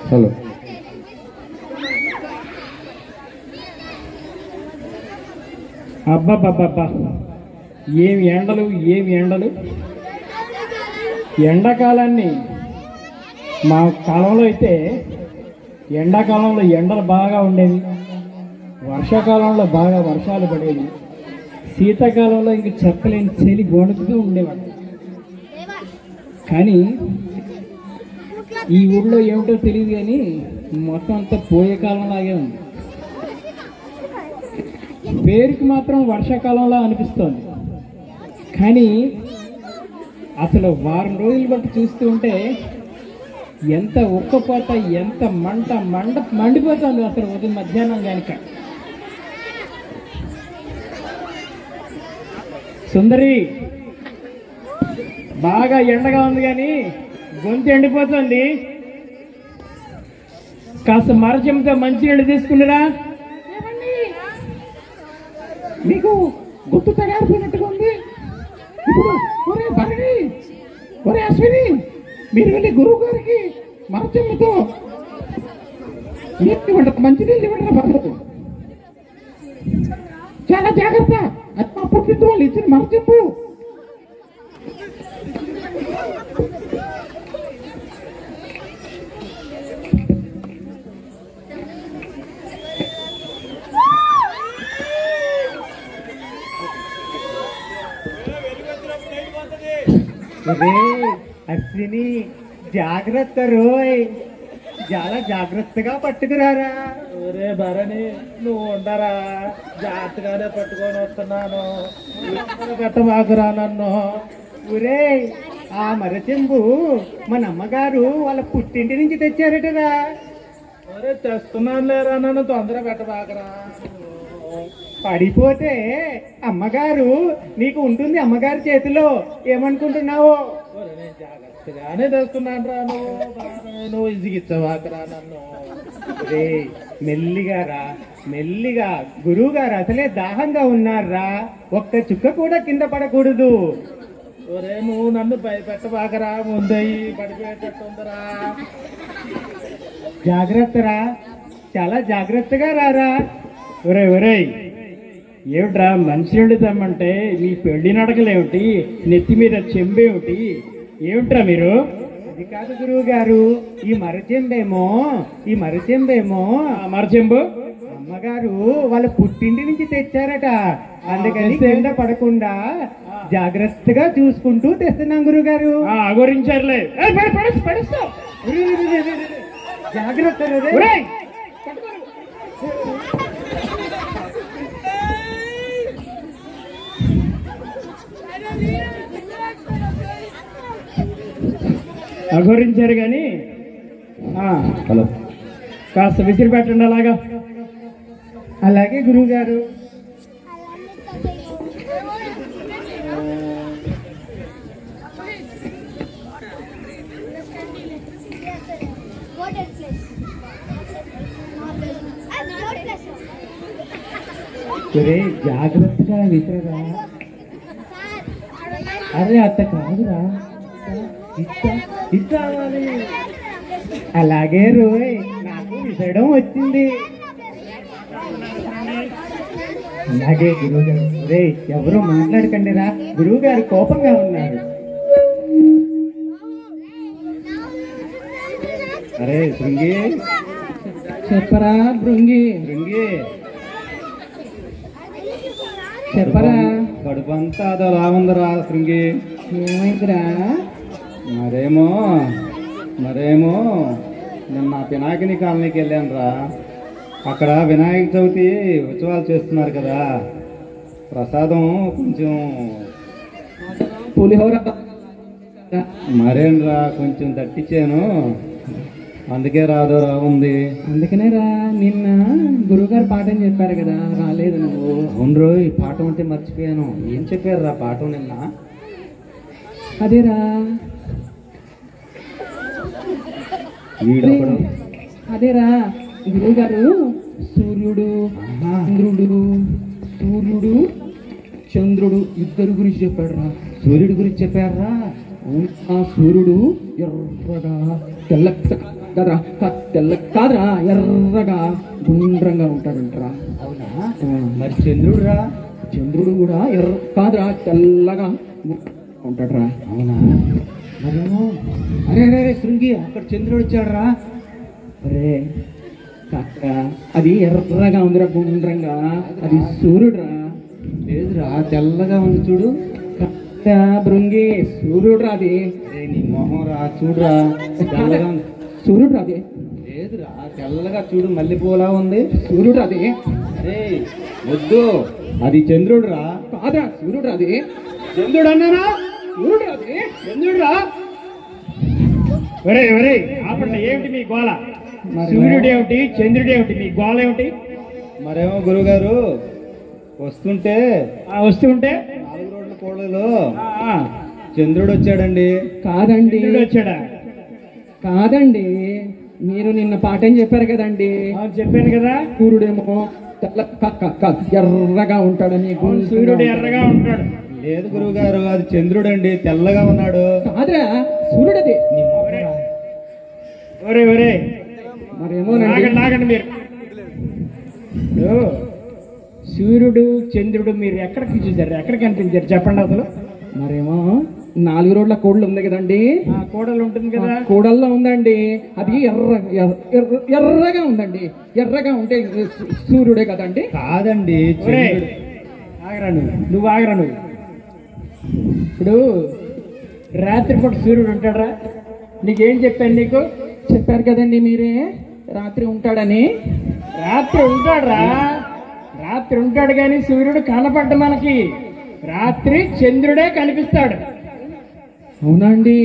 Hello అబ్బబ్బబ్బబ్బా, ఏమి ఎండలు ఏమి ఎండలు. ఎండాకాలాన్ని మా కాలంలో అయితే ఎండాకాలంలో ఎండలు బాగా ఉండేవి, వర్షాకాలంలో బాగా వర్షాలు పడేవి, శీతాకాలంలో ఇంక చెప్పలేని చలి గొణుకుతూ ఉండేవాడు. కానీ ఈ ఊళ్ళో ఏమిటో తెలియదు కానీ మొత్తం అంతా పోయే కాలంలాగే ఉంది. పేరుకి మాత్రం వర్షాకాలంలో అనిపిస్తోంది, కానీ అసలు వారం రోజులు బట్టి చూస్తూ ఉంటే ఎంత ఉక్కపోత, ఎంత మండిపోతుంది అసలు ఉదయం మధ్యాహ్నం కనుక. సుందరి, బాగా ఎండగా ఉంది కానీ గొంతు ఎండిపోతుంది, కాస్త మరచెంతో మంచినీళ్ళు తీసుకునిరా. మీకు గుర్తు తయారైపోయినట్టుగా ఉంది. ఇప్పుడు ఒరే భరణి, ఒరే అశ్విని, మీరు వెళ్ళి గురువు గారికి మరచెంబుతో మంచినీళ్ళు ఇవ్వండి బాబు. చాలా జాగ్రత్త, అది మా పుట్టింటి వాళ్ళు ఇచ్చిన మరచెంబు. అశ్విని, జాగ్రత్త రోయ్, చాలా జాగ్రత్తగా పట్టుకురారా. ఒరే భరణి, నువ్వు ఉండరా, జాగ్రత్తగానే పట్టుకొని వస్తున్నాను, పెట్టబాకురా నన్ను. ఒరే, ఆ మరచెంబు మన అమ్మగారు వాళ్ళ పుట్టింటి నుంచి తెచ్చారటరా. ఒరే తెస్తున్నాను లేరా, నన్ను తొందర పెట్టబాకరా. పడిపోతే అమ్మగారు నీకు ఉంటుంది, అమ్మగారి చేతిలో. ఏమనుకుంటున్నావు? జాగ్రత్తగానే తెస్తున్నాను రా, నువ్వు ఇసిగిచ్చవాకరా నన్ను. మెల్లిగా రా, మెల్లిగా. గురువు గారు అసలే దాహంగా ఉన్నారా, ఒక్క చుక్క కూడా కింద పడకూడదు. ఒరే, నువ్వు నన్ను భయపెట్టబాకరా, ముందయి పడిపోయేటట్టుందరా. జాగ్రత్తరా, చాలా జాగ్రత్తగా రారా. ఒరే ఒరే, ఏమిట్రా మంచినీళ్ళు తెమ్మంటే మీ పెళ్లి నడకలేమిటి, నెత్తి మీద చెంబేమిటి, ఏమిట్రా మీరు? అది కాదు గురువు గారు, ఈ మరచెంబేమో మరచెంబు అమ్మగారు వాళ్ళ పుట్టింటి నుంచి తెచ్చారట, అందుకని కింద పడకుండా జాగ్రత్తగా చూసుకుంటూ తెస్తున్నాం గురువు గారు. అగోరించారులే, జాగ్రత్త. అఘోరించారు కానీ హలో, కాస్త విసిరి పెట్టండి అలాగా. అలాగే గురువు గారు. జాగ్రత్తగా విసిరరా. అరే అత్త కాదురా, ఇచ్చావాలి. అలాగే రోయ్, నాకు విసరడం వచ్చింది. అలాగే గురువు గారు. రే, ఎవరు మాట్లాడకండి రా, గురువు గారు కోపంగా ఉన్నారు. అరే శృంగి, చెప్పరా భృంగి, చెప్పరా. కడుపంతా అదో లాగుందిరా శృంగి. ఏమైందిరా? మరేమో నిన్న పినాకిని కాలనీకి వెళ్ళాను రా. అక్కడ వినాయక చవితి ఉత్సవాలు చేస్తున్నారు కదా, ప్రసాదం కొంచెం పులిహోర మరేంరా కొంచెం తట్టించాను, అందుకే రాదో ఉంది. అందుకనే రా, నిన్న గురువుగారు పాఠం చెప్పారు కదా, రాలేదు నువ్వు. అవును రో, ఈ పాఠం అంటే మర్చిపోయాను. ఏం చెప్పారు రా పాఠం నిన్న? అదేరా, అదేరా గురువు గారు సూర్యుడు, ఇంద్రుడు, సూర్యుడు, చంద్రుడు ఇద్దరు గురించి చెప్పాడు రా. సూర్యుడి గురించి చెప్పారా? ఆ సూర్యుడు ఎర్రగా తెల్ల కదరా తెల్ల కాదురా ఎర్రగా గుండ్రంగా ఉంటాడంటరా. అవునా? మరి చంద్రుడు రా? చంద్రుడు కూడా కాదురా తెల్లగా ఉంటాడురా. అవునా? మరేమో అరే అరే అరే శృంగి, అక్కడ చంద్రుడు వచ్చాడు రా. అరే కాక అది ఎర్రగా ఉందిరా గుండ్రంగా, అది సూర్యుడురా. లేదురా, తెల్లగా ఉంది చూడు. భృంగి సూర్యుడురా అది. నీ మొహం రా, చూడురా తెల్లగా ఉంది. సూర్యుడురా అది. లేదురా, తెల్లగా చూడు, మల్లెపూలా ఉంది. సూర్యుడురా అది. అరే వద్దు, అది చంద్రుడు రా. కాదురా సూర్యుడురా అది. చంద్రుడు అన్నారా? సూర్యుడురా అది. చంద్రుడురా? ఒరే ఒరే ఆపండి, ఏమిటి మీ గోళ? మరి సూర్యుడు ఏమిటి, చంద్రుడు ఏమిటి, మీ గోళ ఏమిటి? మరేమో గురుగారు వస్తుంటే వస్తూ ఉంటే 4 రోడ్ల కోడలో ఆ, చంద్రుడు వచ్చాడండి. కాదండి చంద్రుడు వచ్చాడా? కాదండి, మీరు నిన్న పాఠం చెప్పారు కదండి. చెప్పాను కదా, సూర్యుడేమో తెల్ల ఎర్రగా ఉంటాడని. సూర్యుడు ఎర్రగా ఉంటాడు. లేదు గురువుగారు, అది చంద్రుడు అండి, తెల్లగా ఉన్నాడు. కాదురా సూర్యుడది. ఒరే ఒరే మరేమో ఆగండి ఆగండి మీరు. ఇప్పుడు సూర్యుడు చంద్రుడు మీరు ఎక్కడికి చూసారు, ఎక్కడ కనిపించారు చెప్పండి అసలు. మరేమో 4 రోడ్ల కోడలు ఉంది కదండి. ఆ కోడలు ఉంటుంది కదా, కోడల్లో ఉందండి. అది ఎర్రగా ఉందండి. ఎర్రగా ఉంటే సూర్యుడే కదండి. కాదండి, ఒరే చంద్రుడు. ఆగరా నువ్వు ఆగరా నువ్వు. ఇప్పుడు రాత్రిపూట సూర్యుడు ఉంటాడా? నీకేం చెప్పాను నీకు? చెప్పారు కదండి మీరే రాత్రి ఉంటాడని. రాత్రి ఉంటాడురా, రాత్రి ఉంటాడు కానీ సూర్యుడు కనపడ్డ మనకి. రాత్రి చంద్రుడే కనిపిస్తాడు. అవునా అండి?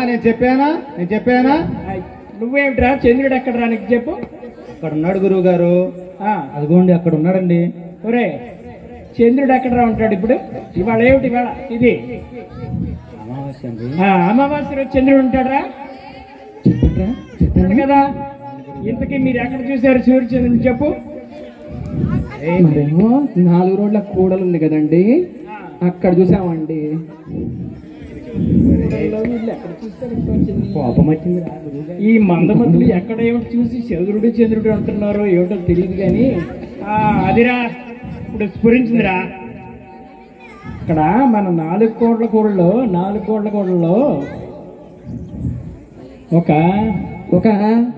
నేను చెప్పానా? నువ్వేమిట్రా, చంద్రుడు ఎక్కడరా నీకు చెప్పు. అక్కడ ఉన్నాడు గురువు గారు. ఆ, అదిగోండి అక్కడ ఉన్నాడండి. ఒరే చంద్రుడు ఎక్కడరా ఉంటాడు ఇప్పుడు? ఇవాళ ఏమిటి ఇవాళ? ఇది అమావాస్య అండి. అమావాస్య రోజు చంద్రుడు ఉంటాడరా? చెప్పండిరా, చెప్పాడు కదా. ఇంతకీ మీరు ఎక్కడ చూశారు సూర్యచంద్రుని చెప్పు. మరేమో 4 రోడ్ల కూడలు ఉంది కదండి, అక్కడ చూసామండి. కోపం వచ్చింది రా. ఈ మందమతులు ఎక్కడ ఏమిటి చూసి చంద్రుడు చంద్రుడు అంటున్నారో ఏమిటో తెలియదు కానీ అదిరా ఇప్పుడు స్ఫురించిందిరా. ఇక్కడ మన 4 కోట్ల కోడల్లో ఒక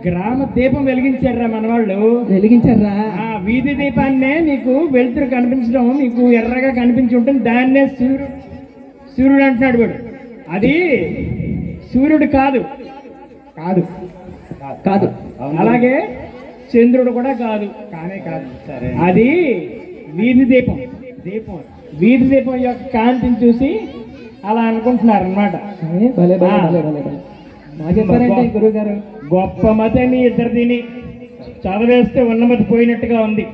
గ్రామ దీపం వెలిగించారా మన వాళ్ళు. వెలిగించారా? ఆ వీధి దీపాన్నే మీకు వెలుతురు కనిపించడం మీకు ఎర్రగా కనిపించి ఉంటుంది. దాన్నే సూర్యుడు అంటున్నాడు వీడు. అది సూర్యుడు కాదు. కాదు కాదు. అలాగే చంద్రుడు కూడా కాదు, కానే కాదు. సరే, అది వీధి దీపం. వీధి దీపం యొక్క కాంతిని చూసి అలా అనుకుంటున్నారు అనమాట. భలే భలే భలే భలే భలే బాగా చెప్పారండి గురువు గారు. గొప్ప మత మీ ఇద్దరిదిని చదవేస్తే ఉన్నమతి పోయినట్టుగా ఉంది.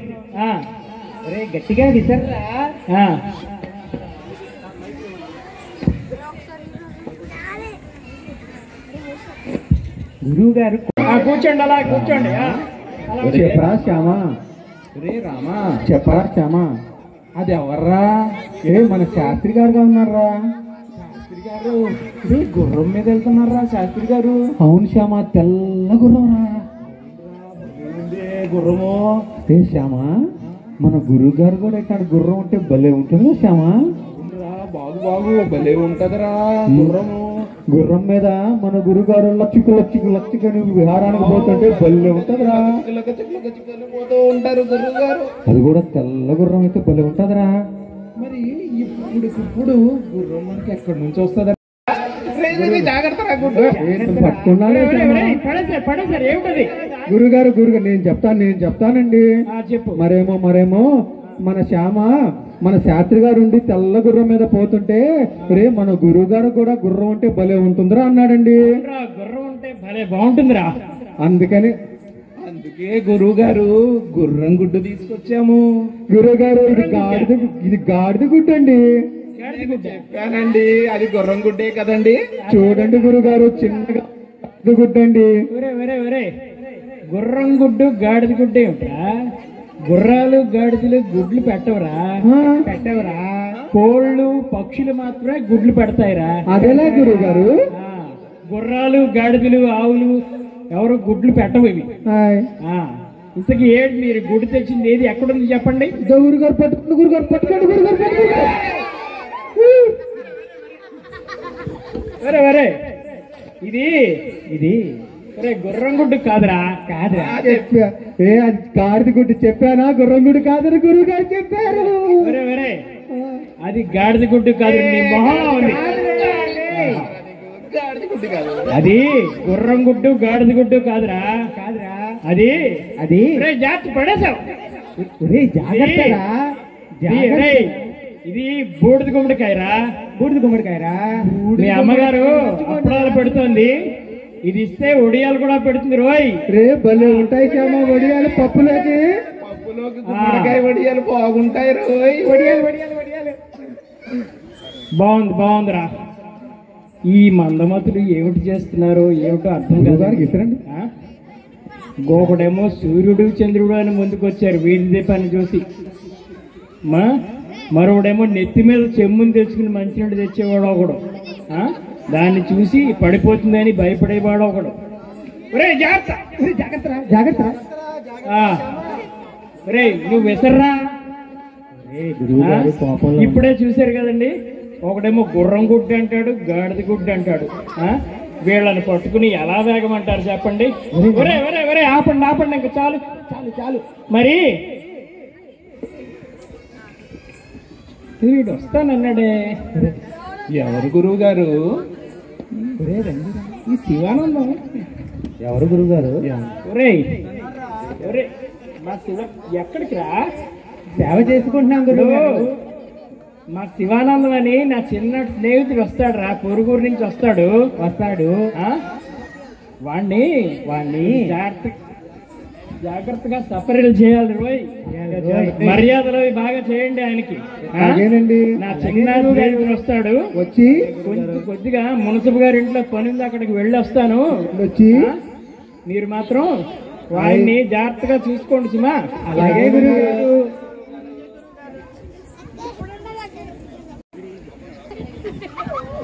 గట్టిగా విసర్రా. గురువు గారు కూర్చోండి, అలా కూర్చోండి. చెప్పరా శ్యామా? రే రామా, చెప్పరా శ్యామా? అది ఎవర్రా? మన శాస్త్రి గారుగా ఉన్నారా? శాస్త్రి గారు గుర్రం మీద వెళ్తున్నారా శాస్త్రి గారు? అవును శ్యామా, తెల్ల గుర్రం రా. గుర్రము శ్యామా, మన గురువు గారు కూడా ఇక్కడ గుర్రం ఉంటే భలే ఉంటుందా శ్యామా? బాగు భలే ఉంటదిరా గుర్రము. గుర్రం మీద మన గురుగారు లచ్చికని విహారానికి పోతుంటే భలే ఉంటదిరా. పోతూ ఉంటారు గురువు గారు. అది కూడా తెల్ల గుర్రం అయితే భలే ఉంటదిరా. మరి ఇప్పుడు గుర్రం మనకి ఎక్కడి నుంచి వస్తుంది? జాగ్రత్త ఏమిటది? గురుగారు నేను చెప్తానండి. చెప్పు. మరేమో మన శ్యామ మన శాస్త్రి గారు ఉండి తెల్ల గుర్రం మీద పోతుంటే రే మన గురువు గారు కూడా గుర్రం ఉంటే భలే ఉంటుందిరా అన్నాడండి. గుర్రం ఉంటే భలే బాగుంటుందిరా. అందుకే గురువు గారు గుర్రం గుడ్డు తీసుకొచ్చాము. గురువు గారు ఇది గాడిద గుడ్డు అండి. చెప్పానండి, అది గుర్రం గుడ్డే కదండి. చూడండి గురుగారు, చిన్నగా గుడ్డండి. గుర్రం గుడ్డు గాడిద గుడ్డే ఉంటా. గుర్రాలు గాడిదలు గుడ్లు పెట్టవరా? కోళ్ళు పక్షులు మాత్రమే గుడ్లు పెడతాయిరా. అదేలా గురువు గారు? ఆ, గుర్రాలు గాడిదలు ఆవులు ఎవరు గుడ్లు పెట్టవు ఇవి. ఆ, ఇంతకీ ఏడు మీరు గుడ్డు తెచ్చింది ఏది ఎక్కడుంది చెప్పండి. గురుగారు పట్టుకోండి, గురుగారు పట్టుకోండి, గురుగారు పట్టుకోండి. వరే వరే ఇది ఇది ఒరే గుర్రం గుడ్డు కాదురా. కాదురా చెప్పా. అది గాడిద గుడ్డు చెప్పానా? గుర్రం గుడ్డు కాదని గురువు గారు చెప్పారు. వరే వరే అది గాడిద గుడ్డు కాదు, నీ మొహం ఉంది. అది గుర్రం గుడ్డు గాడిద గుడ్డు కాదురా. కాదురా అది అది జాగ్రత్త పడేసావు. జాగ్రత్తరా. ఇది బూడిద గుమ్మడికాయరా. బూడిద గుమ్మడికాయరా? మీ అమ్మగారు అప్పడాలు పెడుతోంది, ఇది ఇస్తే ఒడియాలు కూడా పెడుతుంది రోయ్. రే భలే ఉంటాయి శ్యామ వడియాలు పప్పులోకి. గుమ్మడికాయ వడియాలు బాగుంటాయి రోయ్. వడియాలు వడియాలు వడియాలు. బాగుంది బాగుందిరా. ఈ మందమతులు ఏమిటి చేస్తున్నారు ఏమిటో అర్థం గురువుగారికి కాదు. ఇస్తారండి. గోకుడేమో సూర్యుడు చంద్రుడు అని ముందుకు వచ్చారు వీడి దీపాన్ని చూసి. మరొకడేమో నెత్తి మీద చెమ్ముని తెచ్చుకుని మంచినీళ్ళు తెచ్చేవాడు ఒకడు. దాన్ని చూసి పడిపోతుందని భయపడేవాడు ఒకడు. ఒరే జాగ్రత్త జాగ్రత్త జాగ్రత్త. ఒరే నువ్వు విసర్రా. ఇప్పుడే చూశారు కదండి, ఒకడేమో గుర్రం గుడ్డు అంటాడు, గాడిద గుడ్డు అంటాడు. వీళ్ళని పట్టుకుని ఎలా వేగమంటారు చెప్పండి. ఒరే ఒరే ఒరే ఆపండి ఆపండి, ఇంకా చాలు చాలు చాలు. మరి వీడు వస్తానన్నాడే. ఎవరు గురువు గారు? ఈ శివానందం. ఎవరు గురువు గారు? ఒరే ఒరే మా శివ ఎక్కడికి రా? సేవ చేసుకుంటున్నాం గురువు గారు. మా శివానందం అని నా చిన్నటి స్నేహితుడు వస్తాడు రా, పొరుగురు నుంచి వస్తాడు. వాణ్ణి వాణ్ణి జాగ్రత్తగా సపరీలు చేయాలి రోయ్. మర్యాదలు అవి బాగా చేయండి ఆయనకి. నా చిన్న స్నేహితుడు వస్తాడు, వచ్చి కొంచెం కొద్దిగా మున్సిపల్ గారి ఇంట్లో పని ఉంది, అక్కడికి వెళ్ళి వస్తాను. వచ్చి మీరు మాత్రం వాడిని జాగ్రత్తగా చూసుకోండి సుమా. అలాగే గురువు గారు.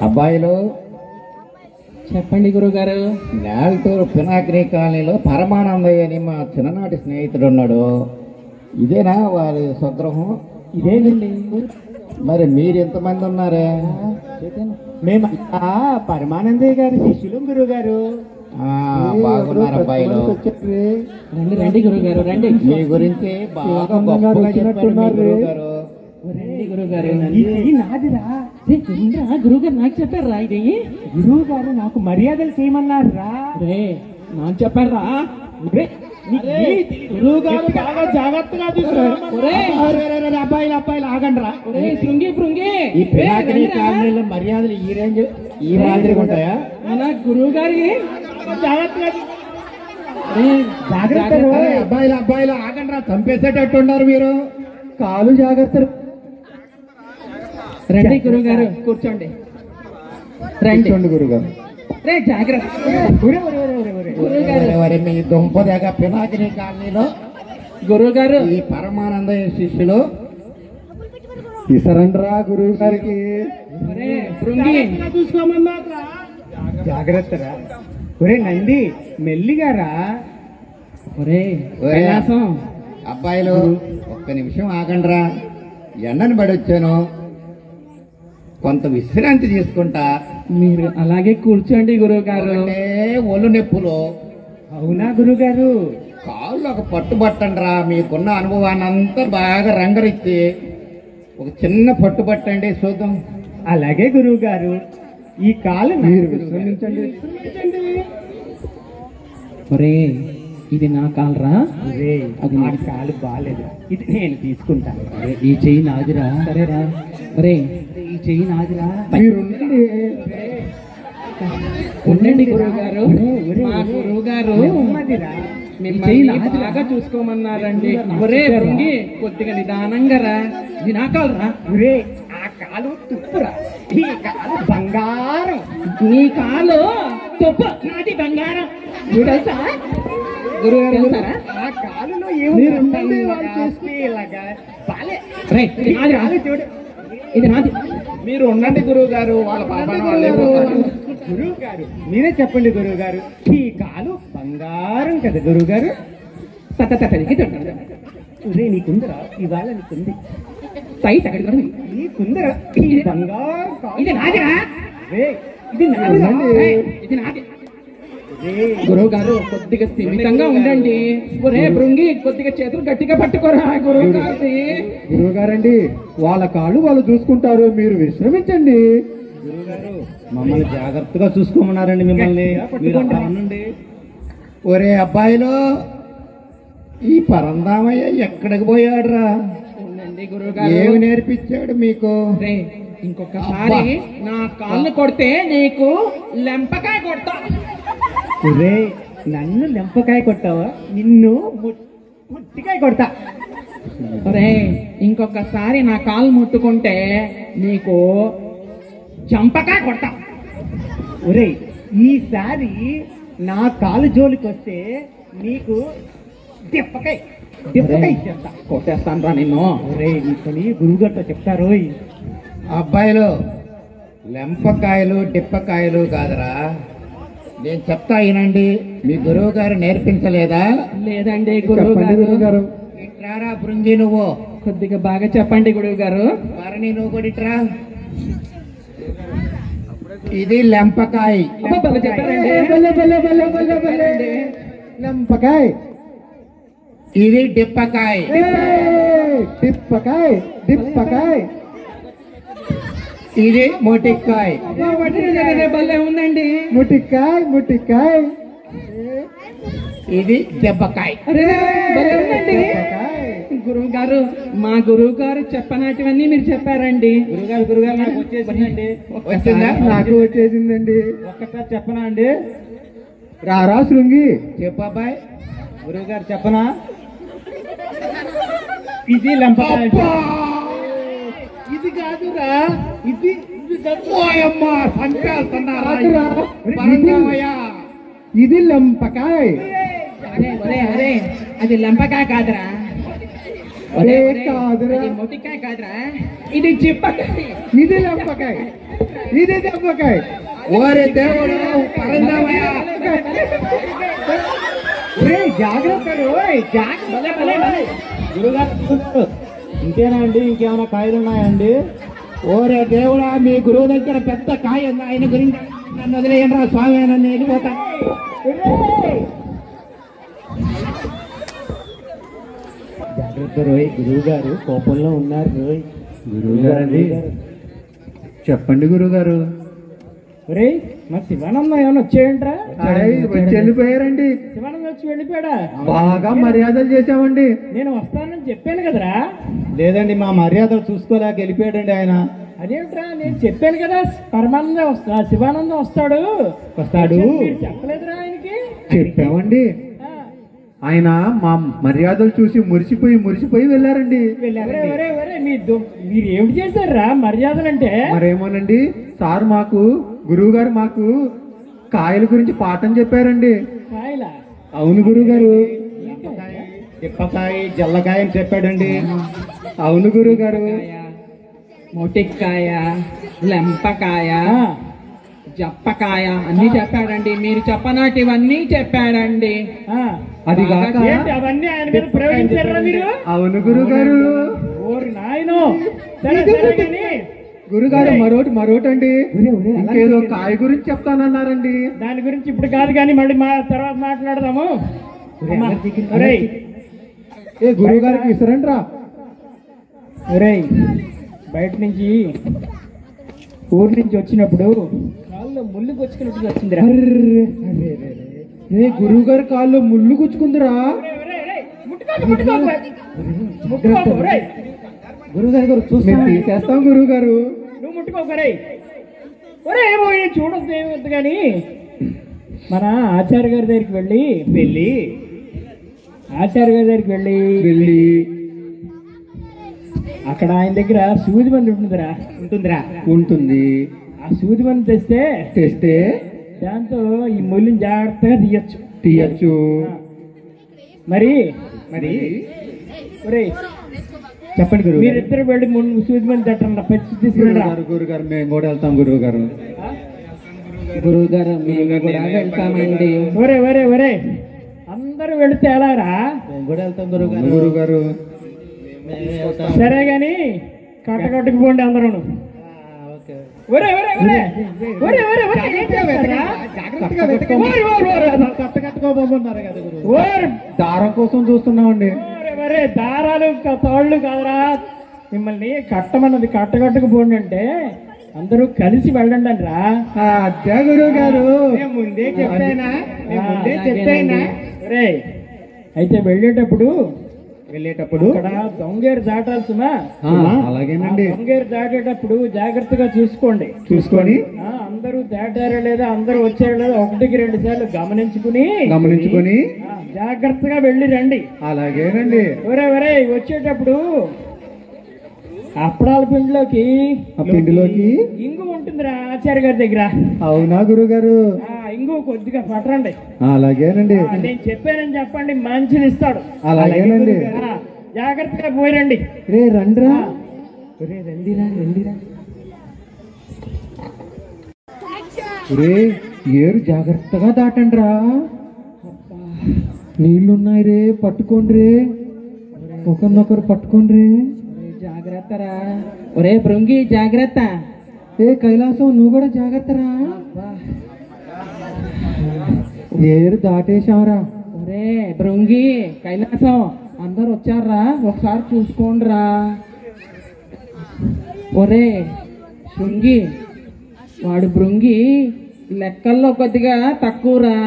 అబ్బాయిలు చెప్పండి గురుగారు. నేల్టూరు పినాకిని కాలనీలో పరమానందయ్య అని మా చిన్ననాటి స్నేహితుడు ఉన్నాడు. ఇదేనా వారి స్వగృహం? ఇదేనండి. మరి మీరు ఎంతమంది ఉన్నారే? మేము పరమానందయ్య గారి శిష్యులు గురువు గారు. బాగున్నారు అబ్బాయిలు. రండి రండి గురుగారు రండి. మీ గురించి బాగా గొప్పగా చెప్పారు మీ గురువు గారు. గురువుగారు నాకు చెప్పారా? ఇది గురువు గారు నాకు మర్యాదలు చేయమన్నారు రా. నాకు చెప్పారా? గురువు గారు బాగా జాగ్రత్తగా తీసుకున్నారు. అబ్బాయిలు అబ్బాయిలు ఆగండి రా. శృంగి శృంగి ఈ పినాకిని కాలనీలో మర్యాదలు ఈ రేంజ్ ఈ మాదిరిగా ఉంటాయా? గురువు గారికి జాగ్రత్తగా అబ్బాయిలు అబ్బాయిలు ఆగండి రా, చంపేసేటట్టు ఉన్నారు మీరు. కాలు జాగ్రత్త. రండి గురువు గారు కూర్చోండి. రండి గురువు గారు. మీ దుంపదేగ పినాకిని కాలనీలో గురువు గారు ఈ పరమానందయ్య శిష్యులు ఇసరండ్రా గురువు గారికి. చూసుకోమన్నారా? జాగ్రత్తరా. ఒరే నంది మెల్లిగారా. అబ్బాయిలు ఒక్క నిమిషం ఆగండ్రా. ఎండను పడి వచ్చాను, కొంత విశ్రాంతి తీసుకుంటా. మీరు అలాగే కూర్చోండి గురువు గారు. ఒళ్ళు నొప్పులు. అవునా గురువు గారు? కాళ్ళు ఒక పట్టుబట్టండి రా. మీకున్న అనుభవాన్ని అంతా బాగా రంగరిచ్చి ఒక చిన్న పట్టుబట్టండి చూద్దాం. అలాగే గురువు గారు. ఈ కాలు మీరు విశ్రమించండి. ఒరే ఇది నా కాలరా. అది నా కాలు బాగాలేదు, ఇది నేను తీసుకుంటాను. ఈ చెయ్యి నాదిరా. సరేరా. ఒరే ఈ చెయ్యి నాదిరా. మీరు ఉండండి గురువు గారు. మా గురువు గారు బాగా చూసుకోమన్నారండి. ఒరే భృంగి కొద్దిగా నిదానంగా రా. ఇది నా కాలురా. ఒరే ఆ కాలు తుప్పురా, ఈ కాలు బంగారం. నీ కాలు తుప్పు, నాది బంగారం. తెలుసా గురువు గారు? ఆ కాలులో ఏముంది వాళ్ళు చేస్తే ఇలాగా బాలే. కాలు చూడు. ఇది నాది. మీరు ఉండండి గురువు గారు, వాళ్ళ పాపాన వాళ్ళే పోతారు. గురువు గారు మీరే చెప్పండి గురువు గారు, ఈ కాలు బంగారం కదా గురువు గారు. నీకుందరా ఇవాళ నీకుంది, నీకుందరా ఈ బంగారం కాలు? ఇది నాదిరా, రేయ్, ఇది నాదిరా. ఇది నాది. గురువు గారు కొద్దిగా స్థిమితంగా ఉండండి. ఒరే భృంగి, కొద్దిగా చేతులు గట్టిగా పట్టుకోరా గురువు గారిని. గురువు గారండి, వాళ్ళ కాళ్ళు వాళ్ళు చూసుకుంటారు, మీరు విశ్రమించండి. మమ్మల్ని జాగ్రత్తగా చూసుకోమన్నారండి మిమ్మల్ని. మీరు అలా ఉండండి. ఒరే అబ్బాయిలో ఈ పరందామయ్య ఎక్కడికి పోయాడురా? ఉండండి గురువు గారు. ఏమి నేర్పించాడు మీకు? రే, ఇంకొకసారి నా కాళ్ళు కొడితే నీకు లెంపకాయ కొడతా. రే, నన్ను లెంపకాయ కొట్టావా? నిన్ను ముట్టికాయ కొడతా. రే, ఇంకొకసారి నా కాళ్ళు ముట్టుకుంటే నీకు చంపకాయ కొడతా. ఒరే, ఈసారి నా కాలు జోలికి వస్తే నీకు దిప్పకాయ ఇచ్చేస్తా. కొట్టేస్తాను రా నిన్ను. ఒరే, నీ పని గురువుగారితో చెప్తారు. అబ్బాయిలు లెంపకాయలు డిప్పకాయలు కాదురా, నేను చెప్తా వినండి. మీ గురువు గారు నేర్పించలేదా? లేదండి గురువు చెప్పండి గురువు గారు. గారు. ఇట్రారా బృంగి, నువ్వు కొద్దిగా బాగా చెప్పండి గురువు గారు. భరణి, నువ్వు కూడా ఇట్రా. ఇది లెంపకాయ. అబ్బా, భలే చెప్పారండి. లెంపకాయ. ఇది డిప్పకాయ. డిప్పకాయ. డిప్పకాయ. ఇది మొటిక్కాయ. అబ్బా, భలే ఉందండి. ముటిక్కాయ. ముటిక్కాయ. ఇది దెబ్బకాయ. అరే, భలే ఉందండి. గురువు గారు, మా గురువు గారు చెప్పనాటివన్నీ మీరు చెప్పారండి. గురుగారు నాకు వచ్చేసిందండి. వచ్చిందా? నాకు వచ్చేసిందండి. ఒక్కసారి చెప్పనా అండి? రారా శృంగి. చెప్పు అబ్బాయి. గురువుగారు చెప్పనా? ఇది లెంపకాయ. అబ్బా! ఇది కాదురా, ఇది ఓయమ్మా, చంపేస్తున్నారా? పరందామయ్య. ఇది లెంపకాయ. అరే, అది లెంపకాయ కాదురా. అరే కాదురా, అది మొటికాయ కాదురా, ఇది చిప్పకాయ. ఇది లెంపకాయ. ఇది దెబ్బకాయ. ఓరే దేవుడు, పరందామయ్య. జాగ్రత్త. గురుగారు ఇంతేనా అండి? ఇంకేమైనా కాయలు ఉన్నాయండి? ఓరే దేవుడా, మీ గురువు దగ్గర పెద్ద కాయ ఉంది, ఆయన గురించి నన్ను వదిలేయండి రా స్వామి, నన్ను వెళ్ళిపోతా. జాగ్రత్త రోయ్, గురువు గారు కోపంలో ఉన్నారు రోయ్. గురువు గారండి, చెప్పండి గురువు గారు. ఒరేయ్, మరి శివానందం ఏమైనా వచ్చేయంట్రా? వచ్చి వెళ్ళిపోయారండి. శివానందం వచ్చి వెళ్ళిపోయాడా? బాగా మర్యాదలు చేసామండి. నేను వస్తానని చెప్పాను కదరా. లేదండి, మా మర్యాదలు చూసుకోలేక వెళ్ళిపోయాడండి ఆయన. అదేమిట్రా, నేను చెప్పాను కదా పరమానందం వస్తా, శివానందం వస్తాడు. మీరు చెప్పలేదురా ఆయనకి? చెప్పామండి. ఆయన మా మర్యాదలు చూసి మురిసిపోయి వెళ్ళారండి. మీరు ఏమిటి చేశారా మర్యాదలంటే? మరేమోనండి, సార్ గురువు గారు మాకు కాయల గురించి పాఠం చెప్పారండి. కాయలా? అవును గురువు గారు. తిప్పకాయ, జల్లకాయ అని చెప్పాడండి. అవును గురువు గారు. మొటిక్కాయ, లెంపకాయ, జప్పకాయ అన్ని చెప్పాడండి. మీరు చెప్పనాటివన్నీ చెప్పాడండి. అది కాక అవన్నీ ఆయన మీద ప్రయోగించారా మీరు? అవును గురువు గారు. ఓరి నాయనో. సరే కానీ గురుగారు మరోటి అండి, ఇంకేదో కాయ గురించి చెప్తానన్నారండి. దాని గురించి ఇప్పుడు కాదు కానీ మళ్ళీ తర్వాత మాట్లాడదాము. ఏ గురువు గారికి ఇస్తారండి రా. ఒరేయ్, బయట నుంచి ఊరి నుంచి వచ్చినప్పుడు కాళ్ళు ముళ్ళు గుచ్చుకున్నట్టు వచ్చిందిరా. గురువు గారి కాళ్ళు ముళ్ళు గుచ్చుకుందిరా. గురువు గారు తీసేస్తాం గురువు గారు. నువ్వు ముట్టుకోకరే. ఒరే ఏమో చూడొద్దు, ఏమొద్దు కానీ మన ఆచార్య గారి దగ్గరికి వెళ్ళి ఆచార్య గారి దగ్గరికి వెళ్ళి అక్కడ ఆయన దగ్గర సూది మంది ఉంటుంది. ఆ సూది మంది తెస్తే దాంతో ఈ ముళ్ళని జాగ్రత్తగా తీయచ్చు. మరి ఒరే చెప్పండి గురువు గారు. మీరిద్దరు వెళ్ళి ముందు సూది మంది తట్టండి పెట్టి తీసుకురా. గురుగారు మేము కూడా వెళ్తాం గురువు గారు. గురువు గారు మేము కూడా వెళ్తామండి. ఒరే ఒరే ఒరే అందరూ వెళితే ఎలారా? మేము కూడా వెళ్తాం గురువు గారు. సరే గాని కట్టకట్టుకు పోండి అందరూ. ఒరే ఒరే ఒరే ఒరే ఒరే ఒరే ఏం చేస్తారా? కట్టుకోబోతున్నారు కదా గురువు. ఓరే దారం కోసం చూస్తున్నామండి. ఒరే దారాలు తాళ్ళు కాదురా, మిమ్మల్ని కట్టమన్నది కట్టకట్టుకు పోండి అంటే అందరూ కలిసి వెళ్ళండి అని రా. అదే గురువు గారు. ముందే చెప్పానా? ఒరే అయితే వెళ్ళేటప్పుడు అక్కడ దొంగేరు దాటాల్సిమా? అలాగేనండి. దొంగేరు దాటేటప్పుడు జాగ్రత్తగా చూసుకోండి. చూసుకొని అందరూ దాటారా లేదా, అందరూ వచ్చారా లేదా 1-2 సార్లు గమనించుకుని జాగ్రత్తగా వెళ్ళి రండి. అలాగేనండి. ఒరే ఒరే వచ్చేటప్పుడు అప్పడాల పిండిలోకి ఇంగు ఉంటుందిరా ఆచార్య గారి దగ్గర. అవునా గురువు గారు? ఇంగు కొద్దిగా పట్టరండి. అలాగేనండి. నేను చెప్పానని చెప్పండి, మంచిది ఇస్తాడు. అలాగేనండి. జాగ్రత్తగా పోయిరండి. రే రండిరా. రే ఏరు జాగ్రత్తగా దాటండి రా. నీళ్లున్నాయి రే, పట్టుకోండి రే, ఒకరినొకరు పట్టుకోండి రే. జాగ్రత్త రా. ఒరే భృంగి జాగ్రత్త. ఏ కైలాసం నువ్వు కూడా జాగ్రత్త రా. ఏరు దాటేశావరా. ఒరే భృంగి కైలాసం అందరు వచ్చారా, ఒకసారి చూసుకోండిరా. ఒరే శృంగి వాడు భృంగి లెక్కల్లో కొద్దిగా తక్కువరా,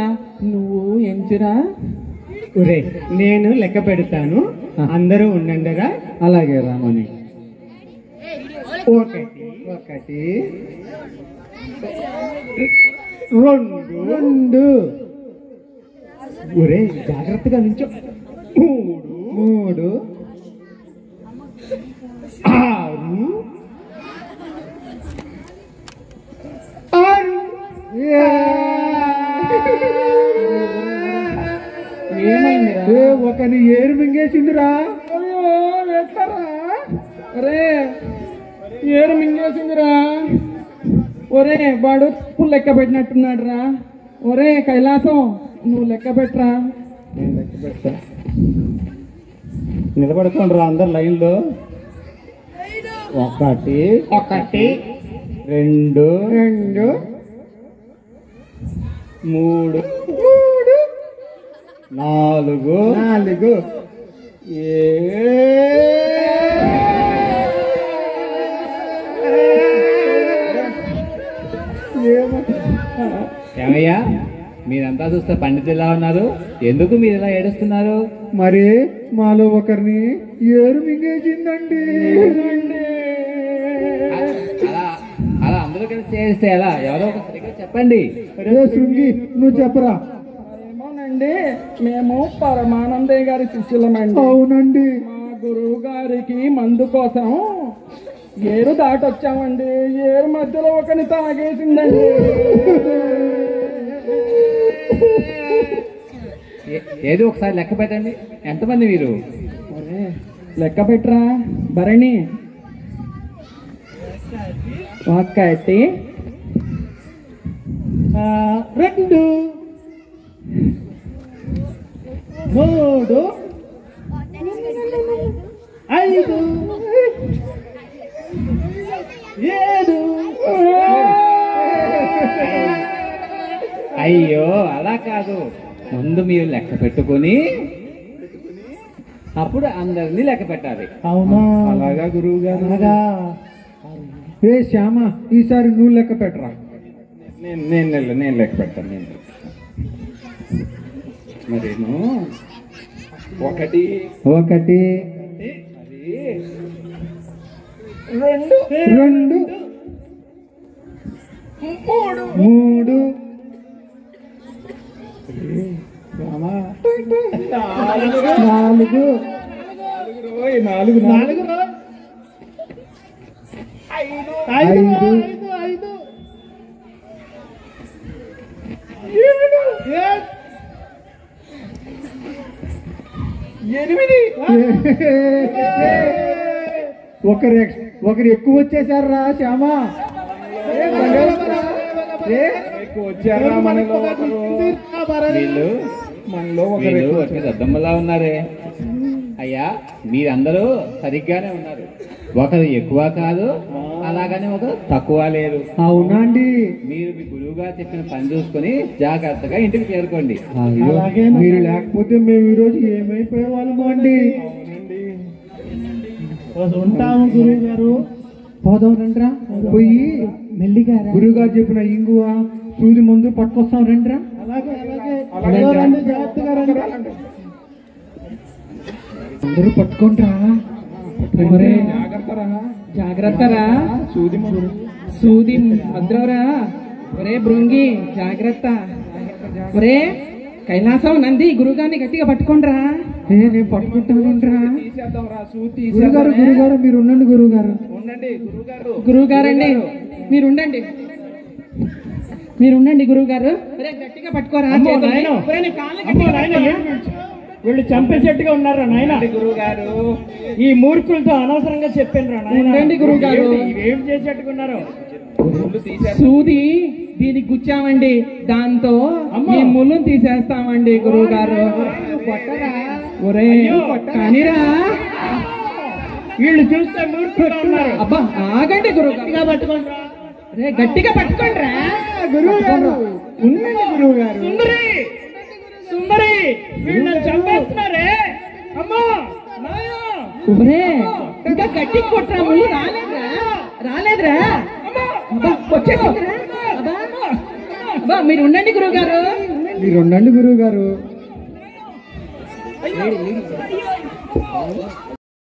నువ్వు ఎంచురా. ఒరే నేను లెక్క పెడతాను, అందరూ ఉండండిరా. అలాగే రామని. 1 2 2 ఒరే జాగ్రత్తగా నుంచో. 3 6 ఏమైందిరా? ఒకని ఏరు మింగేసిందిరా. ఎట్లరా? ఒరే ఏరు మింగేసిందిరా. ఒరే వాడు తప్పులు లెక్క పెట్టినట్టున్నాడు రా. ఒరే కైలాసం నువ్వు లెక్క పెట్టరా. నేను లెక్క పెడతా. నిలబడుకోండి రా అందరు లైన్లో. 1 2 3 4 ఏమయ్యా మీరంతా చూస్తే పండితులా ఉన్నారు, ఎందుకు మీరు ఇలా ఏడుస్తున్నారు? మరి మాలో ఒకరిని ఏరు మింగేసిందండి. అలా అలా అందరూ కలిసి చేస్తే ఎలా? ఎవరో ఒక సరిగ్గా చెప్పండి. శృంగి నువ్వు చెప్పరా. ఏమోనండి, మేము పరమానందయ్య గారి శిష్యులమండి. అవునండి. మా గురువు గారికి మందు కోసం ఏరు దాటొచ్చామండి. ఏరు మధ్యలో ఒకని తాగేసిందండి. ఏది ఒకసారి లెక్క పెట్టండి, ఎంతమంది మీరు? లెక్క పెట్టరా భరణి. 1 2 3 5 7. అయ్యో అలా కాదు, ముందు మీరు లెక్క పెట్టుకొని అప్పుడు అందరినీ లెక్క పెట్టాలి. అవునా? అలాగా గురువు గారు. ఏ శ్యామ ఈసారి నువ్వు లెక్క పెట్టరా. నేను లెక్క పెడతాను. మరేను 1 1 2 2 3 8 ఒకరు ఎక్కువ వచ్చేసారా శ్యామా వచ్చారా మనలో వీళ్ళు ఒకటి దద్దమ్మలా ఉన్నారే. అయ్యా మీరందరూ సరిగ్గానే ఉన్నారు. ఒకరు ఎక్కువ కాదు, అలాగని ఒకరు తక్కువ లేరు. అవునా అండి? మీరు మీ గురువు గారు చెప్పిన పని చూసుకుని జాగ్రత్తగా ఇంటికి చేరుకోండి. మీరు లేకపోతే మేము ఈ రోజు ఏమైపోయే వాళ్ళము అండి. ఉంటాము గురువు గారు. పోదాం రండ్రా, పోయి మెల్లిగా గురువు గారు చెప్పిన ఇంగువ సూది ముందు పట్టుకొస్తాం రండ్రా. అందరూ పట్టుకుంటారా? జాగ్రత్తరా, సూది భద్రవరా. ఒరే బృంగి జాగ్రత్త. ఒరే కైలాసం నంది గురుగారిని గట్టిగా పట్టుకోండిరా. నేను పట్టుకుంటానురా. గురుగారు గురుగారు మీరు ఉండండి. గురుగారు గురువుగారండి మీరు ఉండండి, మీరు ఉండండి గురువుగారు. ఒరే గట్టిగా పట్టుకోరా. వీళ్ళు చంపేసేట్టుగా ఉన్నారా నాయన? గురువు గారు ఈ మూర్ఖులతో అనవసరంగా చెప్పాను రా నాయన. గురువు గారు ఏం చేసేట్టుకున్నారు? సూది దీనికి గుచ్చామండి, దాంతో మీ ముళ్ళును తీసేస్తామండి గురువు గారు. ఒరే కానీరా, వీళ్ళు చూస్తే మూర్ఖులుగా ఉన్నారు. అబ్బా ఆగండి గురువు గట్టిగా పట్టుకోండి. రే గట్టిగా పట్టుకోండి రా గురువు గారు. ఉండండి గురువు గారు. సుందరి సుందరి వీళ్ళని చంపేస్తున్నారే. అమ్మా ఒరే ఇంకా గట్టి కొట్టరా, ముళ్ళు రాలేదురా రాలేదురా. అబ్బా వచ్చేసిందిరా. అబ్బా మీరు ఉండండి గురువు గారు. మీరు ఉండండి గురువు గారు.